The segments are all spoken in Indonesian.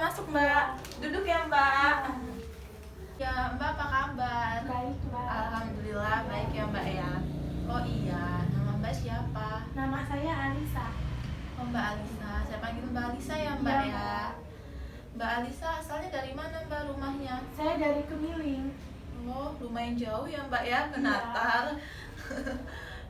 masuk Mbak. Duduk ya Mbak. Ya Mbak, apa kabar? Baik Mbak. Alhamdulillah baik ya Mbak ya. Oh iya, nama Mbak siapa? Nama saya Alisa. Oh Mbak Alisa, saya panggil Mbak Alisa ya Mbak Iya, ya. Mbak Alisa asalnya dari mana Mbak rumahnya? Saya dari Kemiling. Oh lumayan jauh ya Mbak ya, ke Natar.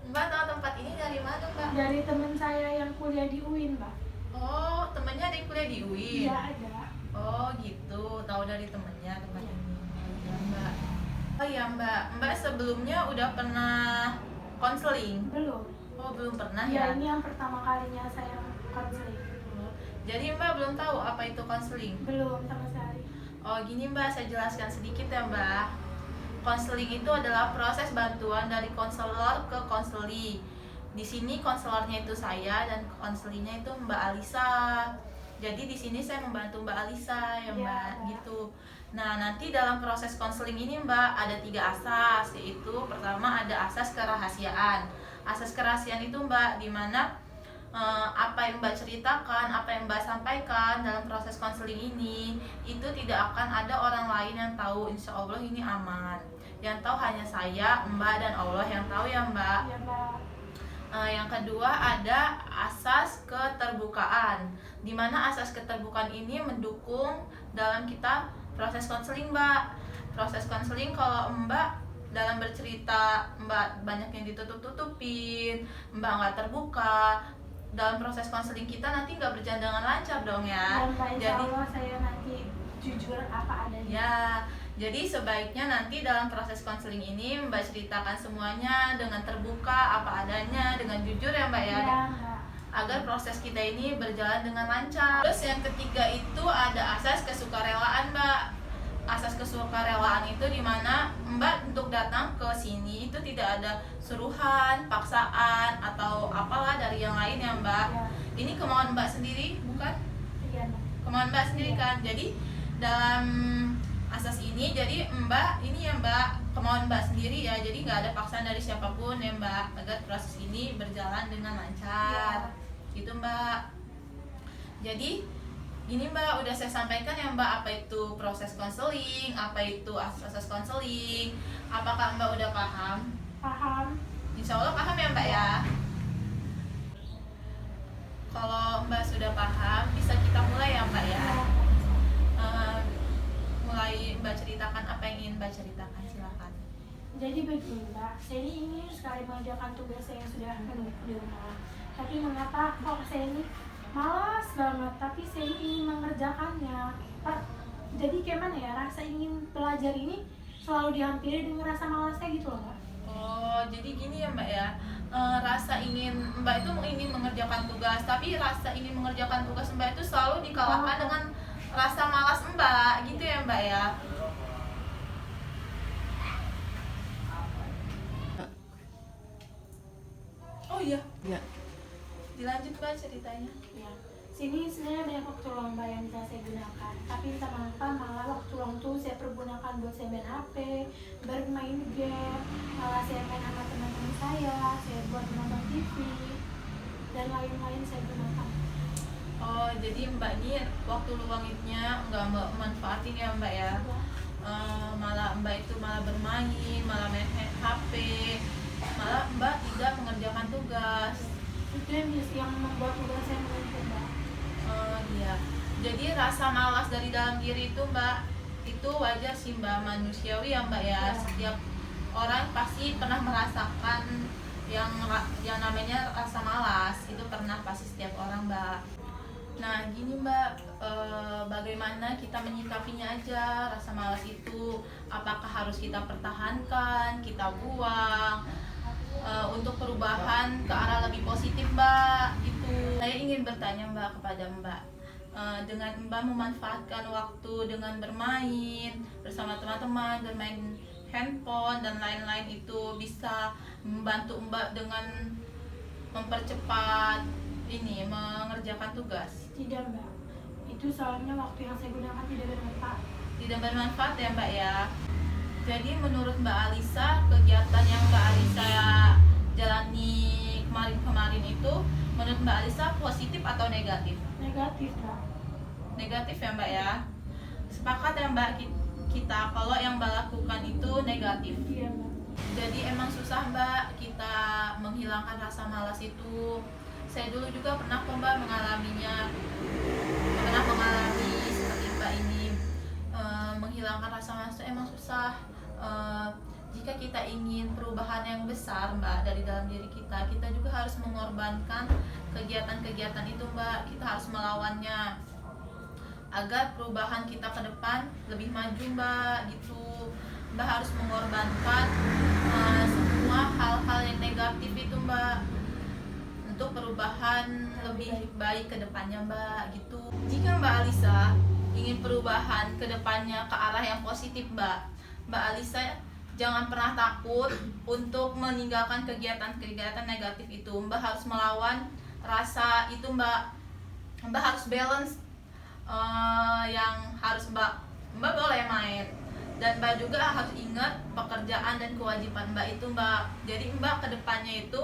Mbak tahu tempat ini dari mana Mbak? Dari teman saya yang kuliah di UIN Mbak. Oh temennya ada yang kuliah di UIN? Iya ada. Oh gitu, tahu dari temennya tempat ini. Ya Mbak. Oh iya Mbak, Mbak sebelumnya udah pernah konseling? Belum. Oh belum pernah Ya ya? ini yang pertama kalinya saya konseling. Oh, jadi Mbak belum tahu apa itu konseling? Belum sama sekali. Oh gini Mbak, saya jelaskan sedikit ya Mbak. Konseling itu adalah proses bantuan dari konselor ke konseli. Di sini konselornya itu saya dan konselinya itu Mbak Alisa. Jadi di sini saya membantu Mbak Alisa ya Mbak, Ya. gitu. Nah nanti dalam proses konseling ini Mbak ada 3 asas, yaitu pertama ada asas kerahasiaan. Asas kerahasiaan itu Mbak, dimana apa yang Mbak ceritakan, apa yang Mbak sampaikan dalam proses konseling ini itu tidak akan ada orang lain yang tahu. Insya Allah ini aman. Yang tahu hanya saya, Mbak, dan Allah yang tahu ya Mbak. Ya Mbak. Yang kedua ada asas keterbukaan, di mana asas keterbukaan ini mendukung dalam kita proses konseling Mbak. Proses konseling kalau Mbak dalam bercerita Mbak banyak yang ditutup-tutupin, Mbak nggak terbuka, dalam proses konseling kita nanti nggak berjalan dengan lancar dong ya. Ya Mbak, insya Allah saya nanti jujur apa adanya. Ya, jadi sebaiknya nanti dalam proses konseling ini Mbak ceritakan semuanya dengan terbuka, apa adanya, dengan jujur ya Mbak ya. Ya Mbak. Agar proses kita ini berjalan dengan lancar. Terus yang ketiga itu ada asas kesukarelaan Mbak. Asas kesukarelaan itu dimana Mbak untuk datang ke sini itu tidak ada suruhan, paksaan, atau apalah dari yang lain ya Mbak. Ya. Ini kemauan Mbak sendiri bukan? Iya Mbak. Kemauan Mbak sendiri Iya. kan. Jadi dalam asas ini jadi Mbak ini ya Mbak, kemauan Mbak sendiri ya, jadi nggak ada paksaan dari siapapun ya Mbak, agar proses ini berjalan dengan lancar. Gitu Mbak. Jadi ini Mbak udah saya sampaikan ya Mbak, apa itu proses konseling, apa itu asas konseling. Apakah Mbak udah paham? Paham. Insya Allah paham ya Mbak ya. Kalau Mbak sudah paham, bisa kita mulai ya Mbak ya. Mulai Mbak ceritakan apa yang ingin Mbak ceritakan, silakan. Jadi begini Mbak, saya ini ingin sekali mengerjakan tugas saya yang sudah penuh di rumah. Tapi mengapa kok saya ini malas banget, tapi saya ini ingin mengerjakannya. Pak, jadi gimana ya, rasa ingin belajar ini selalu dihampiri dengan rasa malasnya gitu loh Mbak. Oh, jadi gini ya Mbak ya. Rasa ingin Mbak itu ingin mengerjakan tugas, tapi rasa ingin mengerjakan tugas Mbak itu selalu dikalahkan dengan rasa malas Mbak, gitu ya Mbak ya. Oh iya, Ya. dilanjut Mbak ceritanya. Ya, sini sebenarnya banyak waktu luang Mbak yang bisa saya gunakan. Tapi entah mengapa malah waktu luang tuh saya pergunakan buat saya main HP, bermain game, malah saya main sama teman-teman saya buat menonton TV, dan lain-lain saya gunakan. Oh, jadi Mbak ini waktu luangnya nggak Mbak manfaatin ya Mbak ya. Malah Mbak itu malah bermain, malah main HP, malah Mbak tidak mengerjakan tugas. Itu yang membuat tugas saya menumpuk Mbak. Iya. Jadi rasa malas dari dalam diri itu Mbak, itu wajar sih Mbak, manusiawi ya Mbak ya. Ya. Setiap orang pasti pernah merasakan yang namanya rasa malas, itu pernah pasti setiap orang Mbak. Nah gini Mbak, bagaimana kita menyikapinya aja rasa malas itu. Apakah harus kita pertahankan, kita buang, untuk perubahan ke arah lebih positif Mbak, gitu. Saya ingin bertanya Mbak kepada Mbak, dengan Mbak memanfaatkan waktu dengan bermain bersama teman-teman, bermain handphone dan lain-lain, itu bisa membantu Mbak dengan mempercepat ini mengerjakan tugas? Tidak Mbak, itu soalnya waktu yang saya gunakan tidak bermanfaat. Tidak bermanfaat ya Mbak ya. Jadi menurut Mbak Alisa, kegiatan yang Mbak Alisa jalani kemarin-kemarin itu menurut Mbak Alisa positif atau negatif? Negatif Mbak. negatif ya Mbak ya. Sepakat ya Mbak kita kalau yang Mbak lakukan itu negatif. Iya Mbak. Jadi emang susah Mbak kita menghilangkan rasa malas itu. Saya dulu juga pernah kok Mbak mengalami seperti Mbak ini. Menghilangkan rasa malas itu emang susah. Jika kita ingin perubahan yang besar Mbak dari dalam diri kita juga harus mengorbankan kegiatan-kegiatan itu Mbak. Kita harus melawannya agar perubahan kita ke depan lebih maju Mbak gitu. Mbak harus mengorbankan semua hal-hal yang negatif itu Mbak untuk perubahan lebih baik ke depannya Mbak gitu. Jika Mbak Alisa ingin perubahan ke depannya ke arah yang positif Mbak Alisa jangan pernah takut untuk meninggalkan kegiatan-kegiatan negatif itu. Mbak harus melawan rasa itu Mbak harus balance. Yang harus Mbak boleh main, dan Mbak juga harus ingat pekerjaan dan kewajiban Mbak itu Mbak. Jadi Mbak kedepannya itu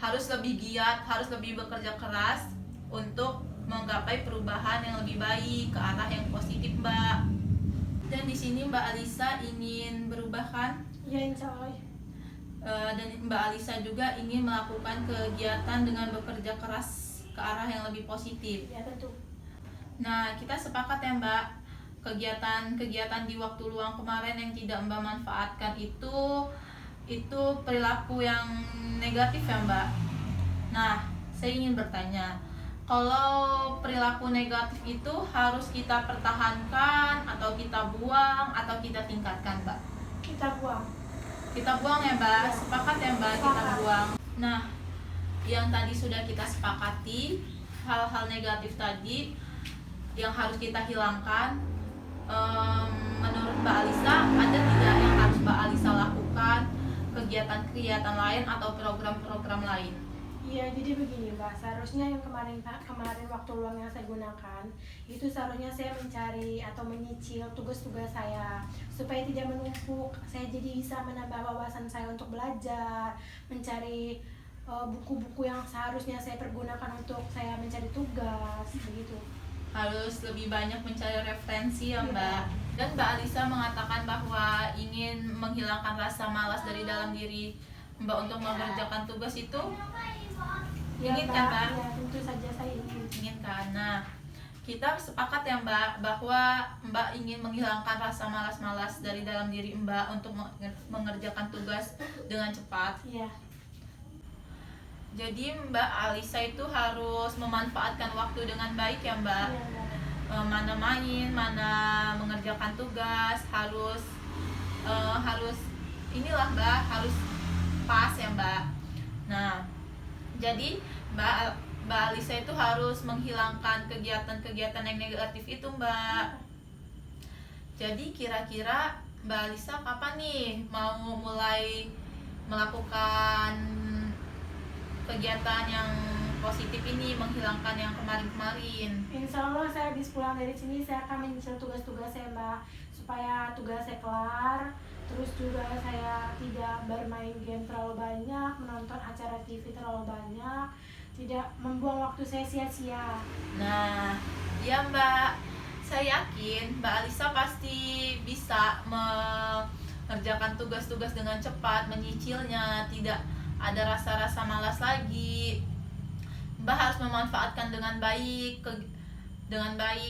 harus lebih giat, harus lebih bekerja keras untuk menggapai perubahan yang lebih baik ke arah yang positif Mbak. Dan di sini Mbak Alisa ingin berubah kan? Ya insya Allah. Dan Mbak Alisa juga ingin melakukan kegiatan dengan bekerja keras ke arah yang lebih positif. Ya tentu. Nah, kita sepakat ya Mbak, kegiatan-kegiatan di waktu luang kemarin yang tidak Mbak manfaatkan itu perilaku yang negatif ya Mbak. Nah, saya ingin bertanya, kalau perilaku negatif itu harus kita pertahankan atau kita buang atau kita tingkatkan Mbak? Kita buang. Kita buang ya Mbak, sepakat ya Mbak, kita Sepakat. buang. Nah, yang tadi sudah kita sepakati, hal-hal negatif tadi yang harus kita hilangkan. Menurut Mbak Alisa, ada tidak yang harus Mbak Alisa lakukan, kegiatan-kegiatan lain atau program-program lain? Iya, jadi begini Mbak, seharusnya yang kemarin waktu luang yang saya gunakan itu seharusnya saya mencari atau menyicil tugas-tugas saya supaya tidak menumpuk. Saya jadi bisa menambah wawasan saya untuk belajar, mencari buku-buku yang seharusnya saya pergunakan untuk saya mencari tugas, begitu. Harus lebih banyak mencari referensi ya Mbak. Dan Mbak Alisa mengatakan bahwa ingin menghilangkan rasa malas dari dalam diri Mbak untuk mengerjakan tugas itu. Ya, Ingin kan Mbak? Ya, tentu saja saya ingin. Ingin kan. Nah, kita sepakat ya Mbak bahwa Mbak ingin menghilangkan rasa malas-malas dari dalam diri Mbak untuk mengerjakan tugas dengan cepat. Iya. Jadi Mbak Alisa itu harus memanfaatkan waktu dengan baik ya Mbak. Iya, Mbak. Mana main, mana mengerjakan tugas, harus inilah Mbak, harus pas ya Mbak. Nah, jadi Mbak Alisa itu harus menghilangkan kegiatan-kegiatan yang negatif itu Mbak. Jadi kira-kira Mbak Alisa kapan nih mau mulai melakukan kegiatan yang positif ini, menghilangkan yang kemarin-kemarin? Insya Allah saya habis pulang dari sini saya akan menyicil tugas-tugas saya Mbak, supaya tugas saya kelar. Terus juga saya tidak bermain game terlalu banyak, menonton acara TV terlalu banyak, tidak membuang waktu saya sia-sia. Nah, ya Mbak, saya yakin Mbak Alisa pasti bisa mengerjakan tugas-tugas dengan cepat, menyicilnya, tidak ada rasa-rasa malas lagi. Mbak harus memanfaatkan dengan baik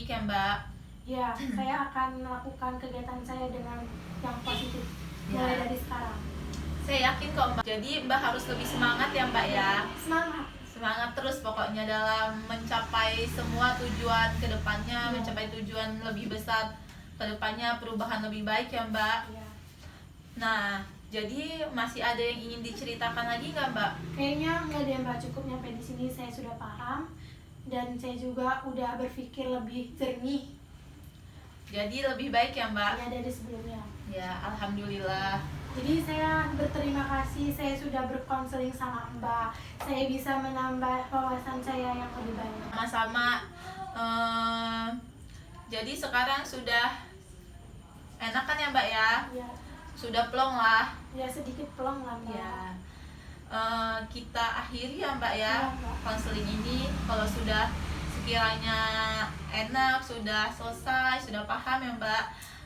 ya Mbak. Ya, saya akan melakukan kegiatan saya dengan yang positif mulai Ya. dari sekarang. Saya yakin kok Mbak. Jadi Mbak harus lebih semangat ya Mbak ya. Semangat. Semangat terus pokoknya dalam mencapai semua tujuan kedepannya, mencapai tujuan lebih besar kedepannya, perubahan lebih baik ya Mbak. Ya. Nah, jadi masih ada yang ingin diceritakan lagi nggak Mbak? Kayaknya nggak ada yang Mbak, cukup nyampe di sini saya sudah paham dan saya juga udah berpikir lebih jernih Jadi lebih baik ya Mbak? ya dari sebelumnya. Ya, Alhamdulillah. Jadi saya berterima kasih saya sudah berkonseling sama Mbak. Saya bisa menambah wawasan saya yang lebih banyak. Sama-sama. Jadi sekarang sudah enakan ya Mbak ya? Ya, Sudah plong lah. ya sedikit pelong lah Mbak. Ya. Kita akhiri ya Mbak ya Iya, Mbak. konseling ini. Kalau sudah sekiranya enak, sudah selesai, sudah paham ya Mbak.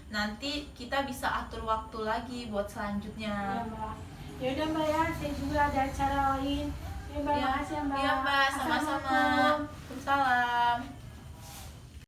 Nanti kita bisa atur waktu lagi buat Ya selanjutnya. Mbak. Ya udah Mbak ya, saya juga ada acara lain. Ya Mbak, Iya, makasih ya Mbak. iya Mbak, sama-sama. Assalamualaikum. Waalaikumsalam.